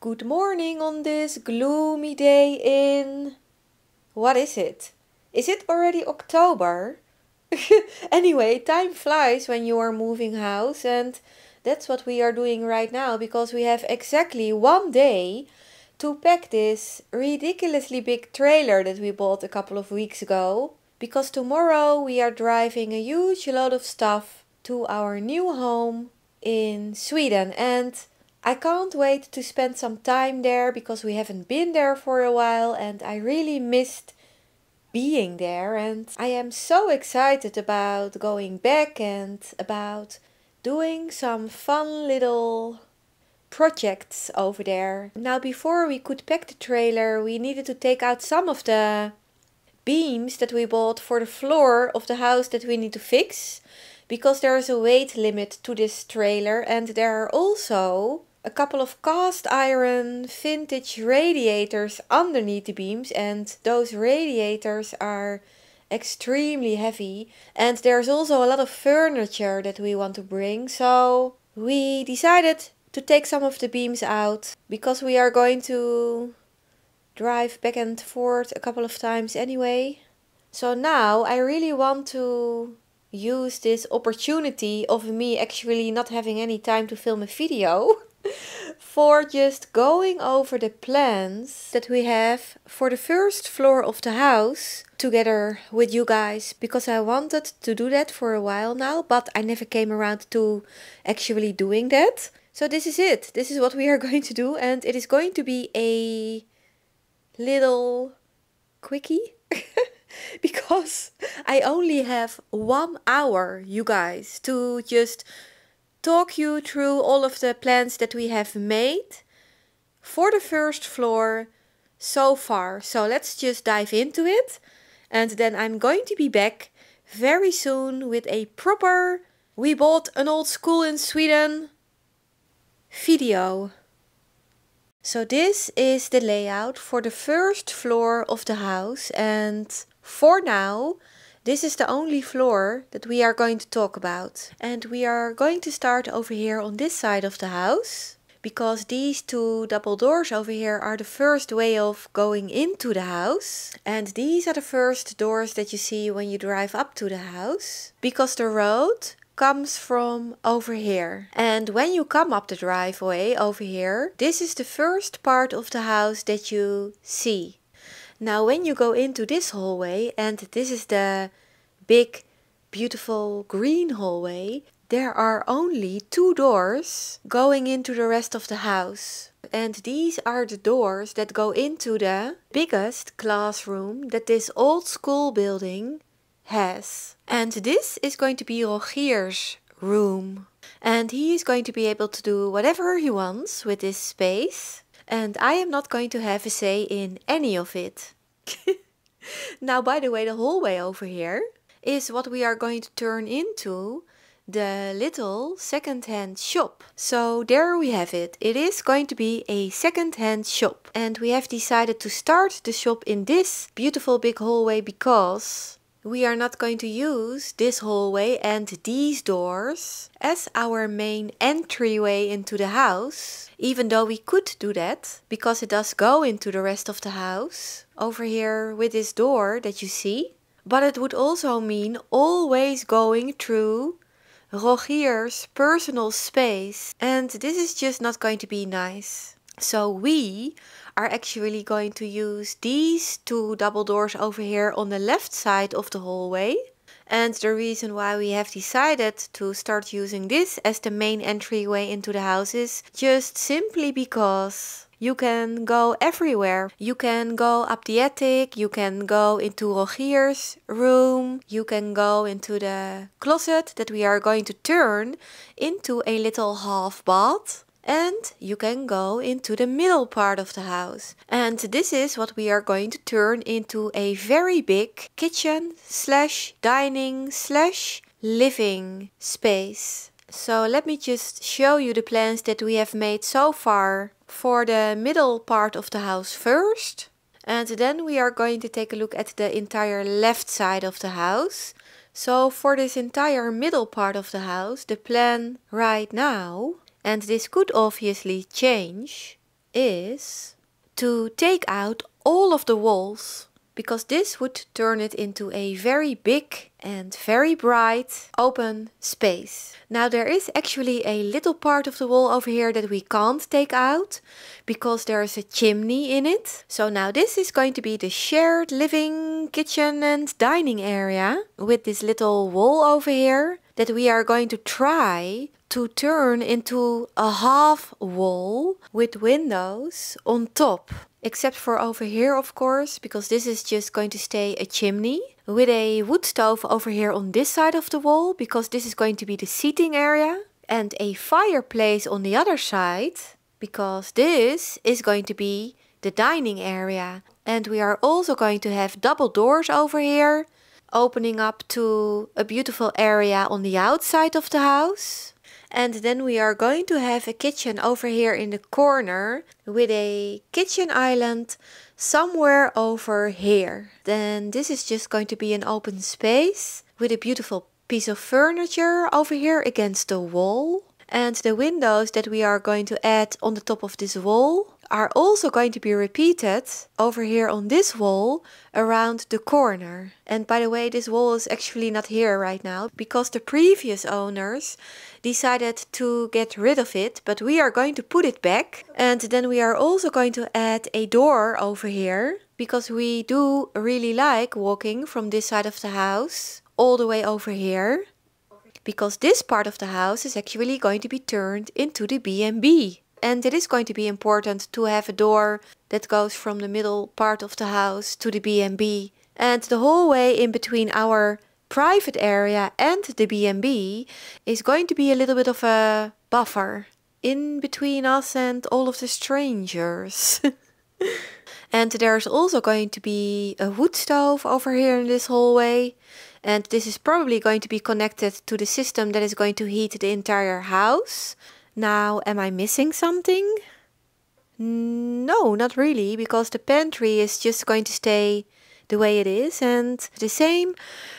Good morning on this gloomy day in... What is it? Is it already October? Anyway, time flies when you are moving house, and that's what we are doing right now because we have exactly one day to pack this ridiculously big trailer that we bought a couple of weeks ago. Because tomorrow we are driving a huge load of stuff to our new home in Sweden, and I can't wait to spend some time there because we haven't been there for a while and I really missed being there, and I am so excited about going back and about doing some fun little projects over there. Now, before we could pack the trailer, we needed to take out some of the beams that we bought for the floor of the house that we need to fix, because there is a weight limit to this trailer, and there are also a couple of cast iron vintage radiators underneath the beams, and those radiators are extremely heavy, and there's also a lot of furniture that we want to bring, so we decided to take some of the beams out because we are going to drive back and forth a couple of times anyway. So now I really want to use this opportunity of me actually not having any time to film a video for just going over the plans that we have for the first floor of the house together with you guys, because I wanted to do that for a while now, but I never came around to actually doing that. So this is it. This is what we are going to do, and it is going to be a little quickie because I only have 1 hour, you guys, to just talk you through all of the plans that we have made for the first floor so far. So let's just dive into it, and then I'm going to be back very soon with a proper "we bought an old school in Sweden" video. So this is the layout for the first floor of the house, and for now this is the only floor that we are going to talk about. And we are going to start over here on this side of the house, because these two double doors over here are the first way of going into the house. And these are the first doors that you see when you drive up to the house, because the road comes from over here. And when you come up the driveway over here, this is the first part of the house that you see. Now when you go into this hallway, and this is the big beautiful green hallway, there are only 2 doors going into the rest of the house. And these are the doors that go into the biggest classroom that this old school building has. And this is going to be Rogier's room. And he is going to be able to do whatever he wants with this space. And I am not going to have a say in any of it. Now, by the way, the hallway over here is what we are going to turn into the little second-hand shop. So there we have it. It is going to be a second-hand shop. And we have decided to start the shop in this beautiful big hallway because we are not going to use this hallway and these doors as our main entryway into the house, even though we could do that because it does go into the rest of the house over here with this door that you see. But it would also mean always going through Rogier's personal space, and this is just not going to be nice. So we are actually going to use these 2 double doors over here on the left side of the hallway. And the reason why we have decided to start using this as the main entryway into the house is just simply because you can go everywhere. You can go up the attic, you can go into Rogier's room, you can go into the closet that we are going to turn into a little half bath. And you can go into the middle part of the house. And this is what we are going to turn into a very big kitchen / dining / living space. So let me just show you the plans that we have made so far for the middle part of the house first. And then we are going to take a look at the entire left side of the house. So for this entire middle part of the house, the plan right now, and this could obviously change, is to take out all of the walls, because this would turn it into a very big and very bright open space. Now there is actually a little part of the wall over here that we can't take out because there is a chimney in it. So now this is going to be the shared living, kitchen and dining area with this little wall over here that we are going to try to turn into a half wall with windows on top. Except for over here, of course, because this is just going to stay a chimney with a wood stove over here on this side of the wall, because this is going to be the seating area, and a fireplace on the other side, because this is going to be the dining area. And we are also going to have double doors over here, opening up to a beautiful area on the outside of the house. And then we are going to have a kitchen over here in the corner with a kitchen island somewhere over here. Then this is just going to be an open space with a beautiful piece of furniture over here against the wall. And the windows that we are going to add on the top of this wall are also going to be repeated over here on this wall around the corner. And by the way, this wall is actually not here right now because the previous owners decided to get rid of it, but we are going to put it back. And then we are also going to add a door over here because we do really like walking from this side of the house all the way over here, because this part of the house is actually going to be turned into the B&B. And it is going to be important to have a door that goes from the middle part of the house to the B&B. And the hallway in between our private area and the B&B is going to be a little bit of a buffer in between us and all of the strangers. And there's also going to be a wood stove over here in this hallway. And this is probably going to be connected to the system that is going to heat the entire house. Now, am I missing something? No, not really, because the pantry is just going to stay the way it is. And the same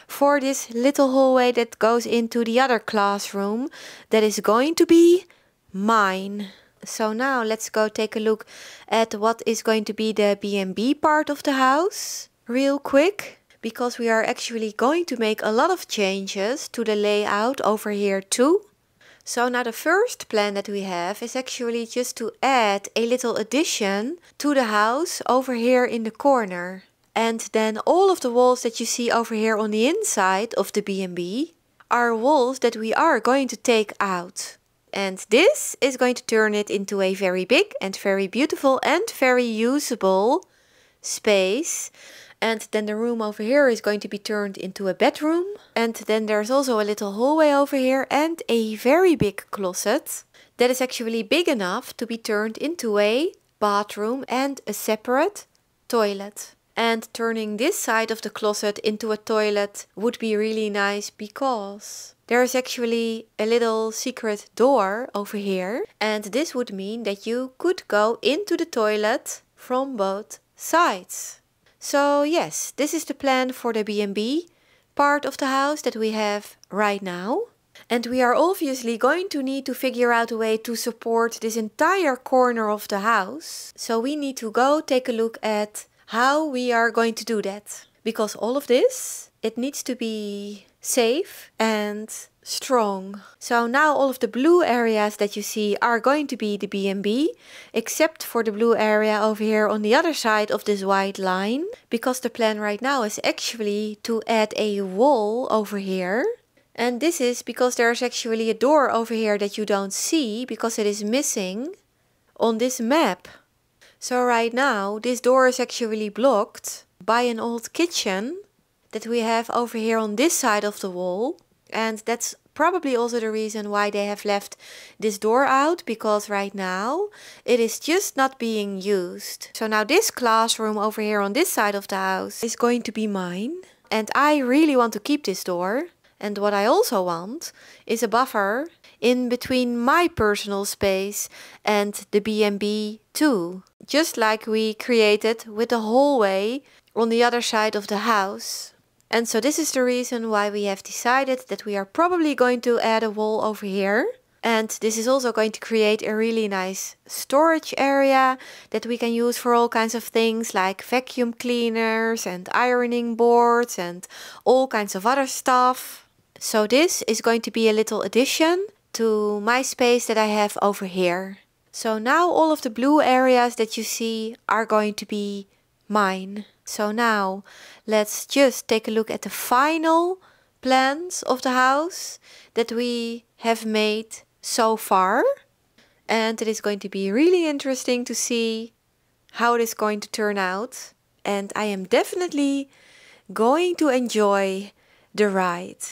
for this little hallway that goes into the other classroom that is going to be mine. So now let's go take a look at what is going to be the B&B part of the house real quick, because we are actually going to make a lot of changes to the layout over here too. So now the first plan that we have is actually just to add a little addition to the house over here in the corner. And then all of the walls that you see over here on the inside of the B&B are walls that we are going to take out. And this is going to turn it into a very big and very beautiful and very usable space. And then the room over here is going to be turned into a bedroom. And then there's also a little hallway over here and a very big closet that is actually big enough to be turned into a bathroom and a separate toilet. And turning this side of the closet into a toilet would be really nice because there is actually a little secret door over here. And this would mean that you could go into the toilet from both sides. So yes, this is the plan for the B&B part of the house that we have right now. And we are obviously going to need to figure out a way to support this entire corner of the house. So we need to go take a look at how we are going to do that. Because all of this, it needs to be safe and strong. So now all of the blue areas that you see are going to be the B&B, except for the blue area over here on the other side of this white line, because the plan right now is actually to add a wall over here. And this is because there's actually a door over here that you don't see because it is missing on this map. So right now this door is actually blocked by an old kitchen that we have over here on this side of the wall. And that's probably also the reason why they have left this door out, because right now it is just not being used. So now this classroom over here on this side of the house is going to be mine. And I really want to keep this door. And what I also want is a buffer in between my personal space and the B&B too. Just like we created with the hallway on the other side of the house. And so this is the reason why we have decided that we are probably going to add a wall over here And this is also going to create a really nice storage area that we can use for all kinds of things like vacuum cleaners and ironing boards and all kinds of other stuff. So this is going to be a little addition to my space that I have over here. So now all of the blue areas that you see are going to be mine. So now let's just take a look at the final plans of the house that we have made so far. And it is going to be really interesting to see how it is going to turn out. And I am definitely going to enjoy the ride.